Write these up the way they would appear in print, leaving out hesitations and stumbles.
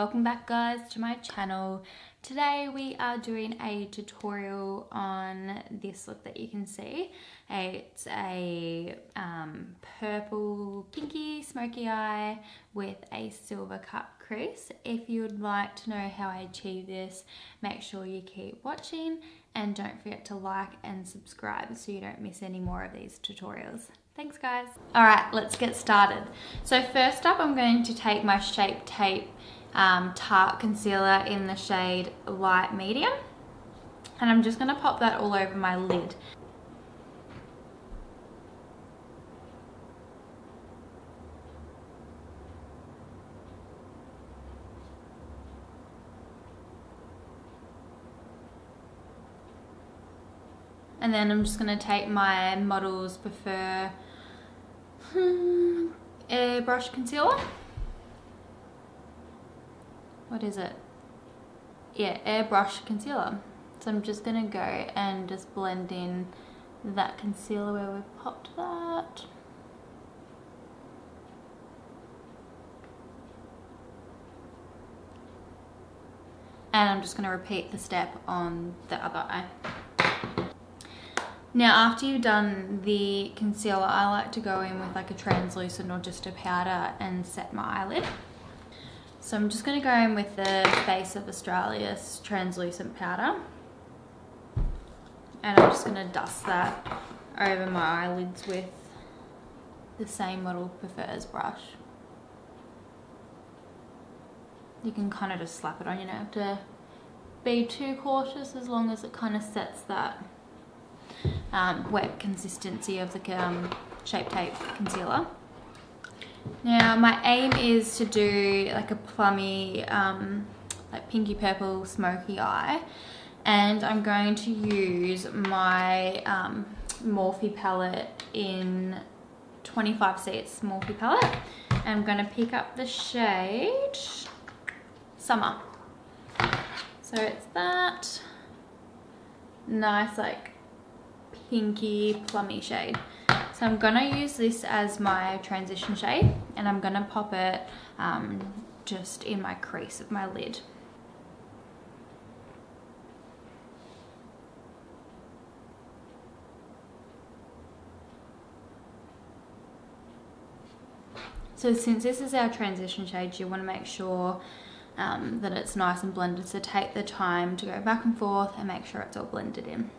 welcome back guys to my channel. Today we are doing a tutorial on this look that you can see. It's a purple pinky smoky eye with a silver cut crease. If you would like to know how I achieve this, make sure you keep watching and don't forget to like and subscribe so you don't miss any more of these tutorials. Thanks guys. Alright, let's get started. So first up I'm going to take my Shape Tape Tarte Concealer in the shade Light Medium, and I'm just going to pop that all over my lid. And then I'm just going to take my Models Prefer Airbrush Concealer. What is it? Yeah, Airbrush Concealer. So I'm just going to go and just blend in that concealer where we popped that. And I'm just going to repeat the step on the other eye. Now after you've done the concealer, I like to go in with like a translucent or just a powder and set my eyelid. So I'm just going to go in with the Face of Australia's translucent powder. And I'm just going to dust that over my eyelids with the same Model Prefers brush. You can kind of just slap it on, you don't have to be too cautious as long as it kind of sets that wet consistency of the Shape Tape concealer. Now my aim is to do like a plummy, like pinky purple smoky eye, and I'm going to use my Morphe palette in 25C. It's Morphe palette. And I'm going to pick up the shade Summer. So it's that nice like pinky plummy shade. So I'm going to use this as my transition shade, and I'm going to pop it just in my crease of my lid. So since this is our transition shade, you want to make sure that it's nice and blended, so take the time to go back and forth and make sure it's all blended in.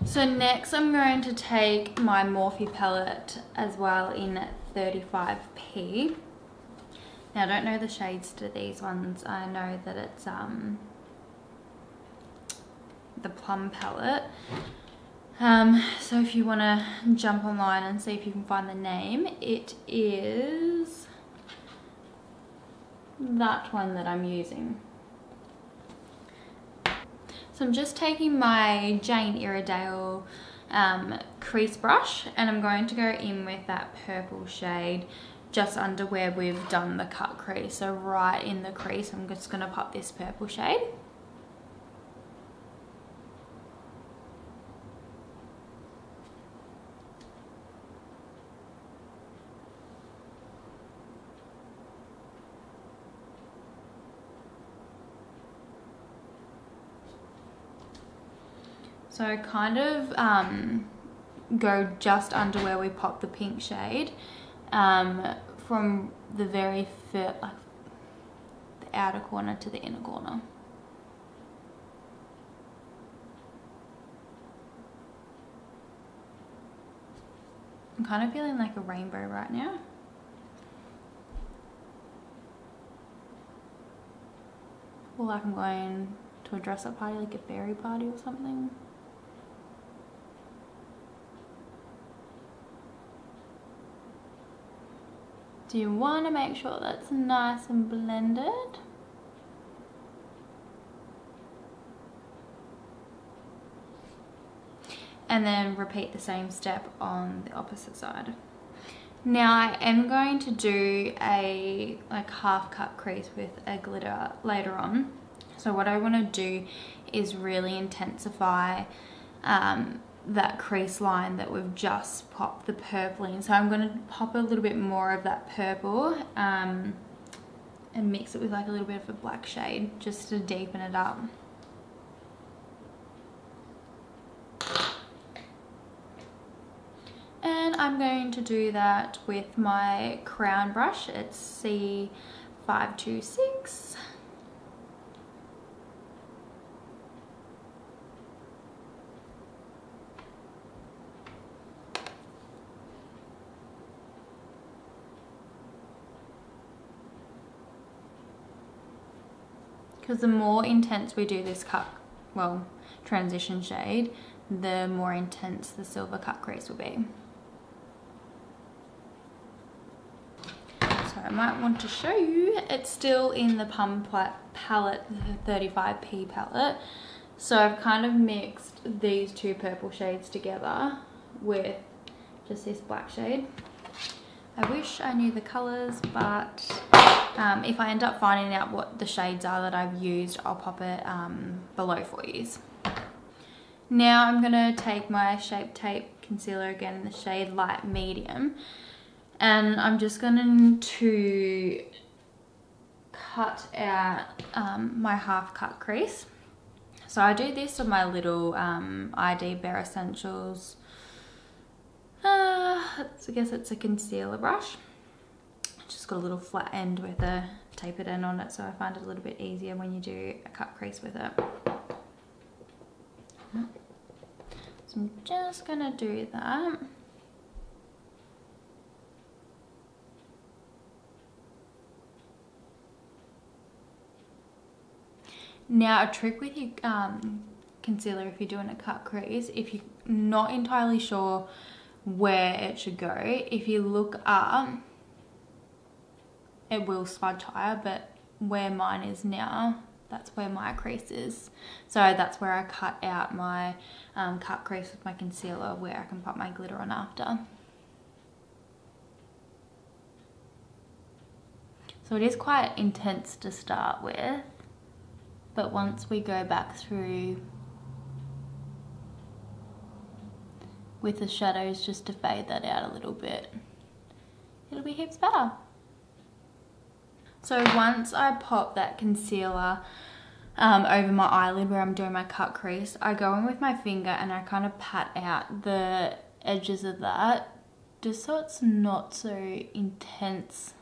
So next I'm going to take my Morphe palette as well in 35P. Now I don't know the shades to these ones. I know that it's the PLUM palette. So if you want to jump online and see if you can find the name, it is that one that I'm using. So I'm just taking my Jane Iredale crease brush, and I'm going to go in with that purple shade just under where we've done the cut crease. So right in the crease, I'm just going to pop this purple shade. So kind of go just under where we popped the pink shade, from the very first, like the outer corner to the inner corner. I'm kind of feeling like a rainbow right now. Or like I'm going to a dress-up party, like a fairy party or something. So you want to make sure that's nice and blended. And then repeat the same step on the opposite side. Now I am going to do a like half cut crease with a glitter later on. So what I want to do is really intensify that crease line that we've just popped the purple in. So I'm going to pop a little bit more of that purple and mix it with like a little bit of a black shade just to deepen it up. And I'm going to do that with my crown brush. It's C526. Because the more intense we do this transition shade, the more intense the silver cut crease will be. So I might want to show you, it's still in the PLUM palette, the 35p palette. So I've kind of mixed these two purple shades together with just this black shade. I wish I knew the colors, but if I end up finding out what the shades are that I've used, I'll pop it below for you. Now I'm going to take my Shape Tape concealer again in the shade Light Medium, and I'm just going to cut out my half cut crease. So I do this on my little ID Bare Essentials, I guess it's a concealer brush. It's just got a little flat end with a tapered end on it, so I find it a little bit easier when you do a cut crease with it. So I'm just going to do that. Now, a trick with your concealer if you're doing a cut crease, if you're not entirely sure where it should go, if you look up, it will smudge higher, but where mine is now, that's where my crease is. So that's where I cut out my cut crease with my concealer, where I can pop my glitter on after. So it is quite intense to start with, but once we go back through with the shadows just to fade that out a little bit, it'll be heaps better. So once I pop that concealer over my eyelid where I'm doing my cut crease, I go in with my finger and I kind of pat out the edges of that, just so it's not so intense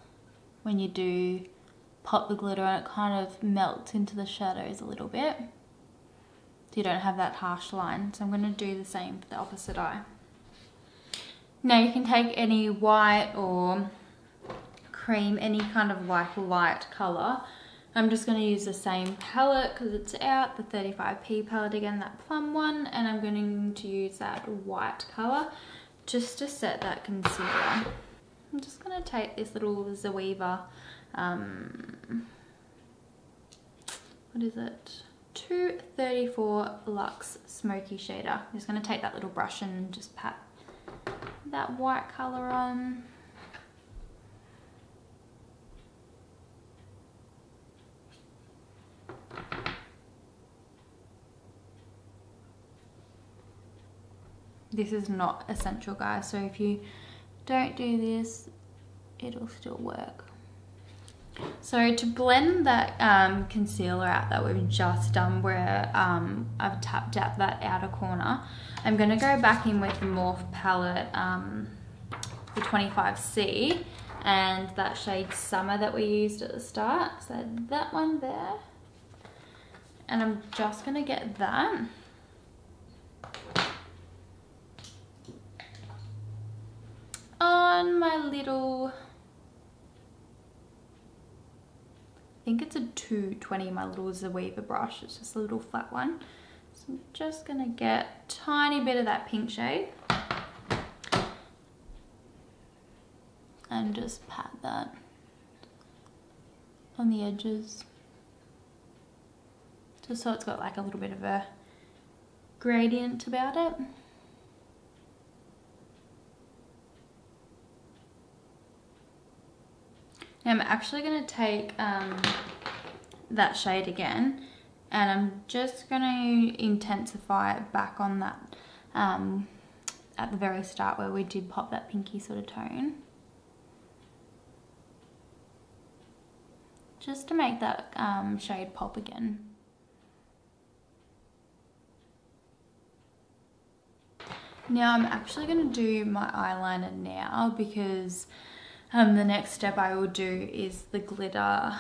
when you do pop the glitter, and it kind of melts into the shadows a little bit, so you don't have that harsh line. So I'm going to do the same for the opposite eye. Now you can take any white or cream, any kind of like light colour. I'm just going to use the same palette because it's out, the 35p palette again, that plum one, and I'm going to use that white colour just to set that concealer. I'm just going to take this little Zoeva, what is it? 234 Luxe Smoky Shader. I'm just going to take that little brush and just pat that white colour on. This is not essential, guys, so if you don't do this, it'll still work. So to blend that concealer out that we've just done, where I've tapped out that outer corner, I'm going to go back in with the Morphe palette, the 25C, and that shade Summer that we used at the start. So that one there, and I'm just going to get that. On my little, I think it's a 220, my little Zoeva brush. It's just a little flat one. So I'm just gonna get a tiny bit of that pink shade and just pat that on the edges, just so it's got like a little bit of a gradient about it. Now I'm actually going to take that shade again, and I'm just going to intensify it back on that at the very start where we did pop that pinky sort of tone. just to make that shade pop again. Now I'm actually going to do my eyeliner now because the next step I will do is the glitter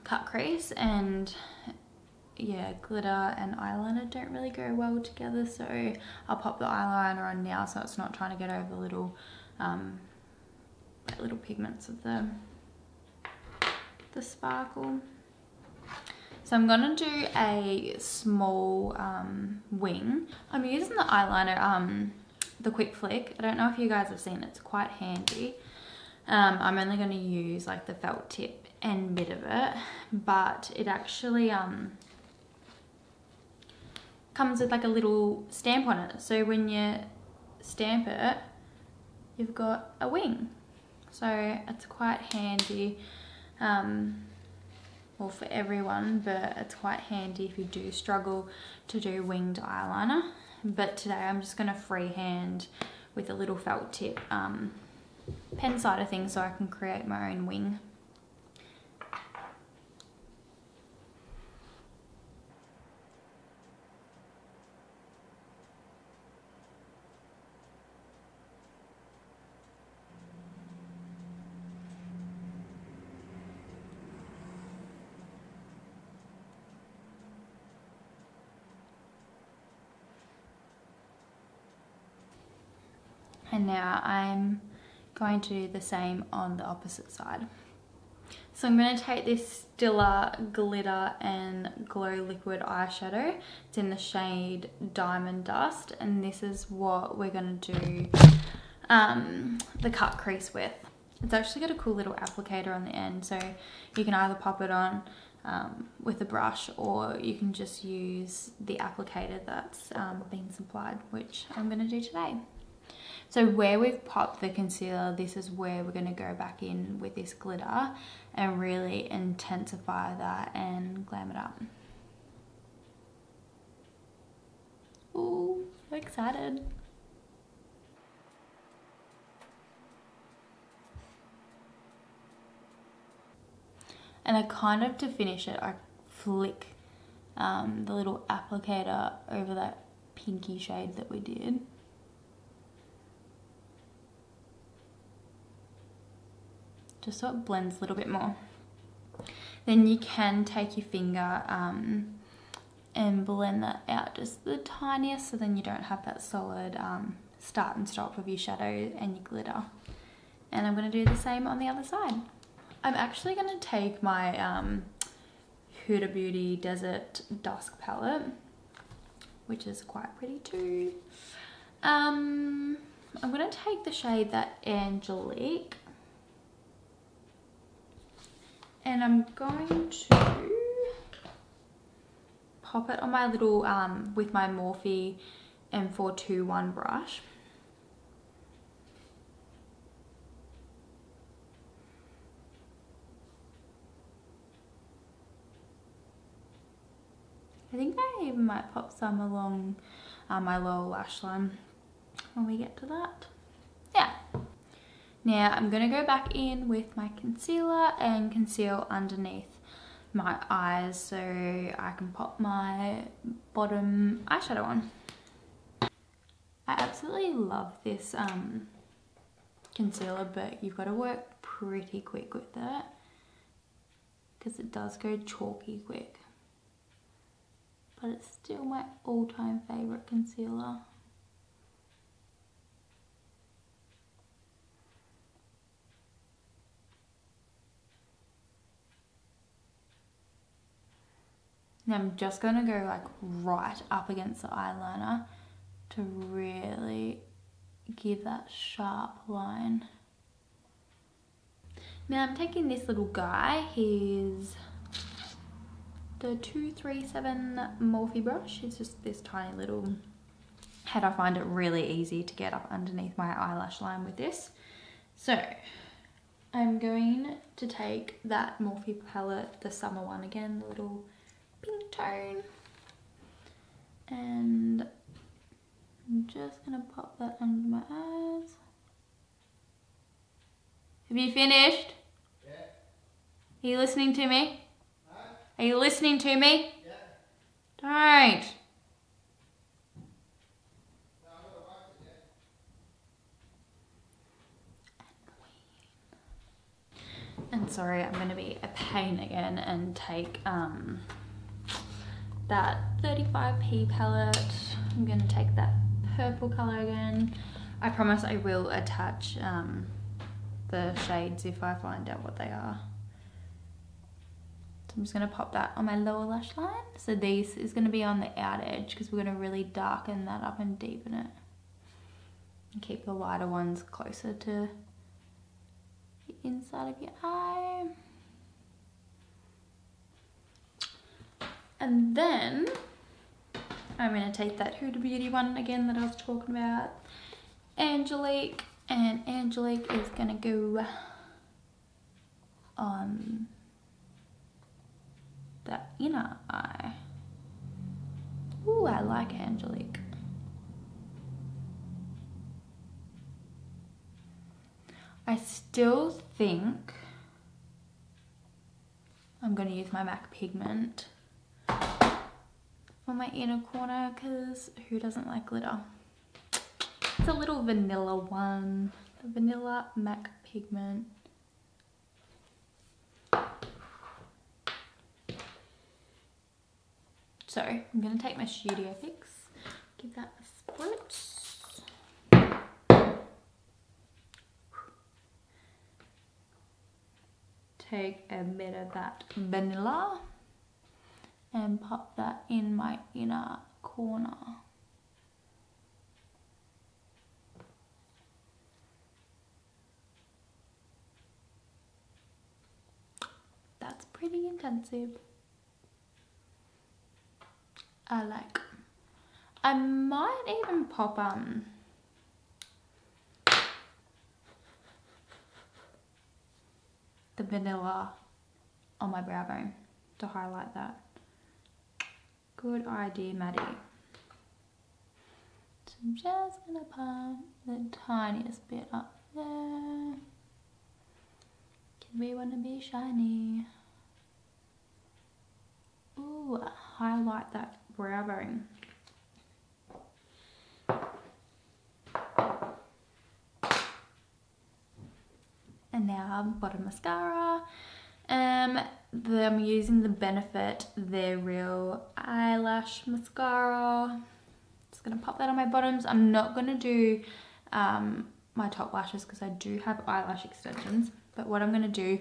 cut crease, and yeah, glitter and eyeliner don't really go well together, so I'll pop the eyeliner on now so it's not trying to get over the little pigments of the sparkle. So I'm gonna do a small wing. I'm using the eyeliner, the Quick Flick. I don't know if you guys have seen it, it's quite handy. I'm only gonna use like the felt tip and bit of it, but it actually comes with like a little stamp on it. So when you stamp it, you've got a wing. So it's quite handy. Well, for everyone, but it's quite handy if you do struggle to do winged eyeliner. But today I'm just going to freehand with a little felt tip pen side of things so I can create my own wing. And now I'm going to do the same on the opposite side. So I'm going to take this Stila Glitter and Glow Liquid Eyeshadow. It's in the shade Diamond Dust, and this is what we're going to do the cut crease with. It's actually got a cool little applicator on the end, so you can either pop it on with a brush, or you can just use the applicator that's been supplied, which I'm going to do today. So where we've popped the concealer, this is where we're going to go back in with this glitter and really intensify that and glam it up. Ooh, so excited. And I kind of, to finish it, I flick the little applicator over that pinky shade that we did. Just so it blends a little bit more. Then you can take your finger and blend that out just the tiniest, so then you don't have that solid start and stop of your shadow and your glitter. And I'm going to do the same on the other side. I'm actually going to take my Huda Beauty Desert Dusk palette, which is quite pretty too. I'm going to take the shade that Angelique, and I'm going to pop it on my little, with my Morphe M421 brush. I think I even might pop some along my lower lash line when we get to that. Yeah. Now I'm going to go back in with my concealer and conceal underneath my eyes so I can pop my bottom eyeshadow on. I absolutely love this concealer, but you've got to work pretty quick with it because it does go chalky quick. But it's still my all-time favourite concealer. Now I'm just going to go like right up against the eyeliner to really give that sharp line. Now I'm taking this little guy, he's the 237 Morphe brush. It's just this tiny little head. I find it really easy to get up underneath my eyelash line with this. So I'm going to take that Morphe palette, the summer one again, the little pink tone, and I'm just gonna pop that under my eyes. Have you finished? Yeah. Are you listening to me? Are you listening to me? Yeah. Don't. And sorry, I'm going to be a pain again and take that 35p palette. I'm going to take that purple colour again. I promise I will attach the shades if I find out what they are. So I'm just going to pop that on my lower lash line. So this is going to be on the out edge because we're going to really darken that up and deepen it. And keep the lighter ones closer to the inside of your eye. And then I'm going to take that Huda Beauty one again that I was talking about, Angelique, and Angelique is going to go on the inner eye. Ooh, I like Angelique. I still think I'm going to use my MAC pigment for my inner corner because who doesn't like glitter? It's a little vanilla one, the vanilla MAC pigment. So I'm going to take my Studio Fix, give that a spritz. Take a bit of that vanilla and pop that in my inner corner. That's pretty intensive. I like. I might even pop the vanilla on my brow bone to highlight that. Good idea, Maddie. So I'm just gonna pump the tiniest bit up there. Cause we wanna be shiny. Ooh, highlight that brow bone. And now bottom mascara. I'm using the Benefit They're Real eyelash mascara. Just gonna pop that on my bottoms. I'm not gonna do my top lashes because I do have eyelash extensions. But what I'm gonna do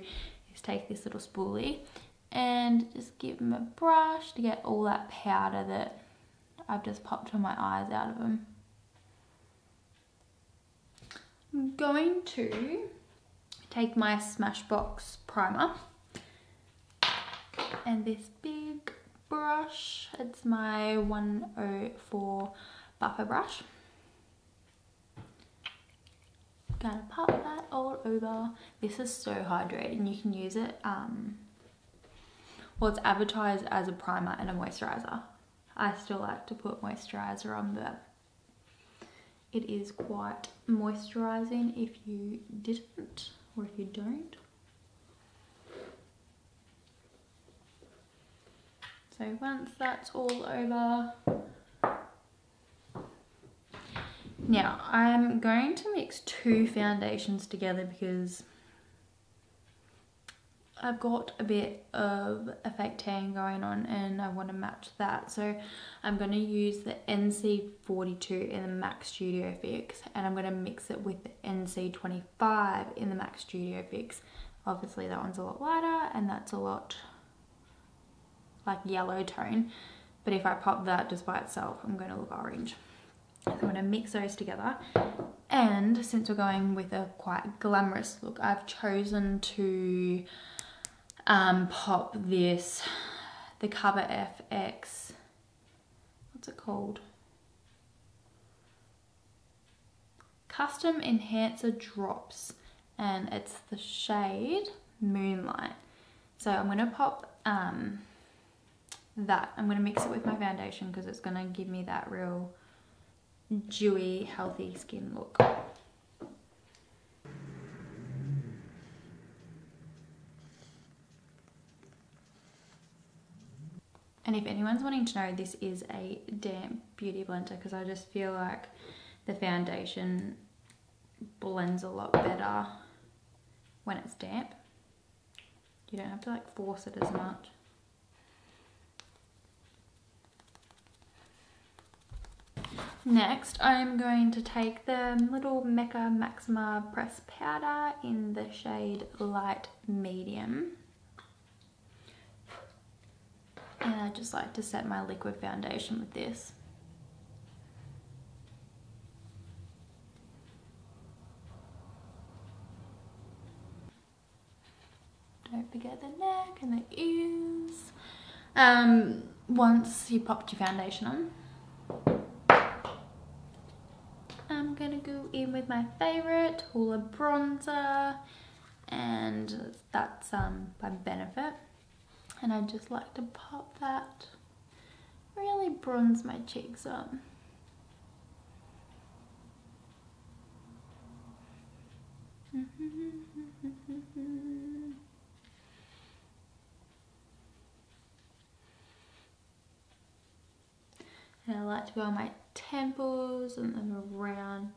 is take this little spoolie and just give them a brush to get all that powder that I've just popped on my eyes out of them. I'm going to take my Smashbox primer and this big brush, it's my 104 buffer brush. Gonna pop that all over. This is so hydrating. You can use it, well, it's advertised as a primer and a moisturizer. I still like to put moisturizer on, but it is quite moisturizing if you didn't. Or if you don't. So once that's all over, now I'm going to mix two foundations together because I've got a bit of a fake tan going on and I want to match that. So I'm going to use the NC42 in the MAC Studio Fix and I'm going to mix it with the NC25 in the MAC Studio Fix. Obviously that one's a lot lighter and that's a lot like yellow tone. But if I pop that just by itself, I'm going to look orange. So I'm going to mix those together. And since we're going with a quite glamorous look, I've chosen to pop this, the Cover FX, what's it called? Custom Enhancer Drops, and it's the shade Moonlight. So I'm going to pop that. I'm going to mix it with my foundation because it's going to give me that real dewy, healthy skin look. And if anyone's wanting to know, this is a damp beauty blender because I just feel like the foundation blends a lot better when it's damp. You don't have to like force it as much. Next, I'm going to take the little Mecca Maxima Press Powder in the shade Light Medium. And I just like to set my liquid foundation with this. Don't forget the neck and the ears. Once you popped your foundation on, I'm gonna go in with my favorite Hoola bronzer, and that's by Benefit. And I just like to pop that, really bronze my cheeks up. And I like to go on my temples and then around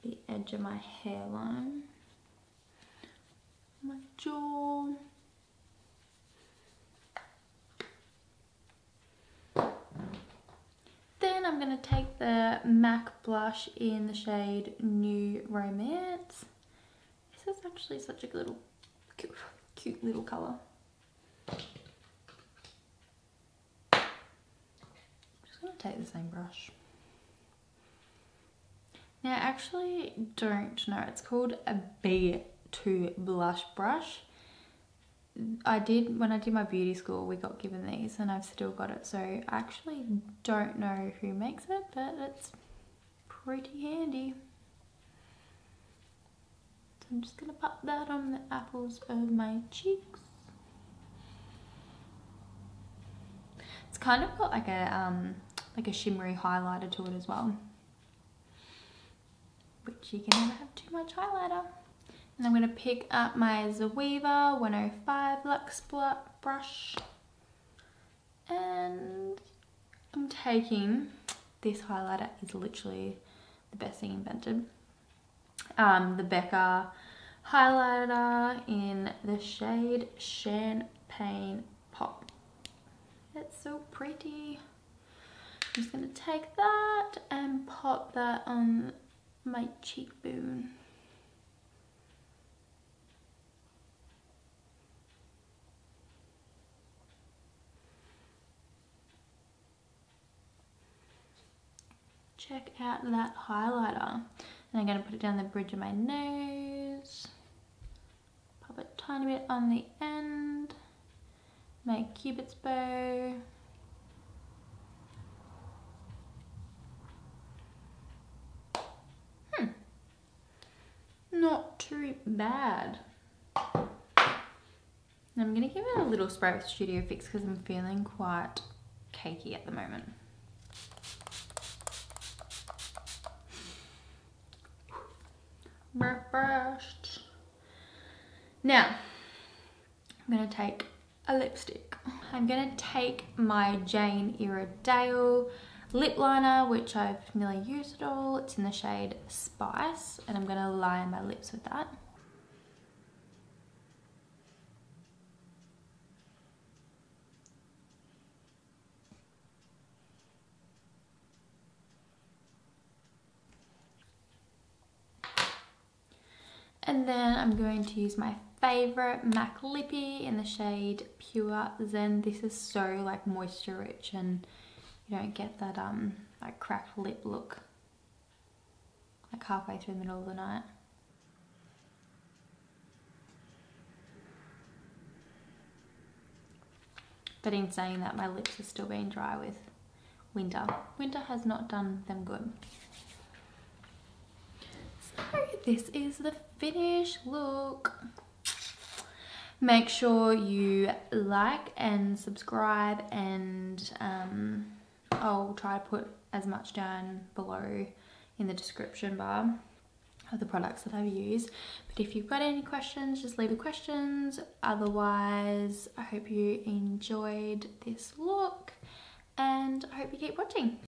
the edge of my hairline, my jaw. Then I'm going to take the MAC blush in the shade New Romance. This is actually such a little cute little colour. Take the same brush. Now I actually don't know, it's called a B2 blush brush. When I did my beauty school, we got given these and I've still got it, so I actually don't know who makes it, but it's pretty handy. So I'm just gonna pop that on the apples of my cheeks. It's kind of got like a shimmery highlighter to it as well, which you can never have too much highlighter. And I'm going to pick up my Zoeva 105 Luxe brush, and I'm taking, this highlighter is literally the best thing invented, the Becca highlighter in the shade Champagne Pop. It's so pretty. I'm just going to take that and pop that on my cheekbone. Check out that highlighter. And I'm going to put it down the bridge of my nose. Pop a tiny bit on the end. Make Cupid's bow. Not too bad. I'm going to give it a little spray with Studio Fix because I'm feeling quite cakey at the moment. Refreshed. Now, I'm going to take a lipstick. I'm going to take my Jane Iredale lip liner, which I've nearly used it all. It's in the shade Spice, and I'm going to line my lips with that. And then I'm going to use my favorite MAC Lippy in the shade Pure Zen. This is so like moisture rich, and you don't get that like cracked lip look like halfway through the middle of the night. But in saying that, my lips are still being dry with winter. Winter has not done them good. So this is the finished look. Make sure you like and subscribe, and I'll try to put as much down below in the description bar. of the products that I've used. But if you've got any questions, just leave the questions. Otherwise, I hope you enjoyed this look and I hope you keep watching.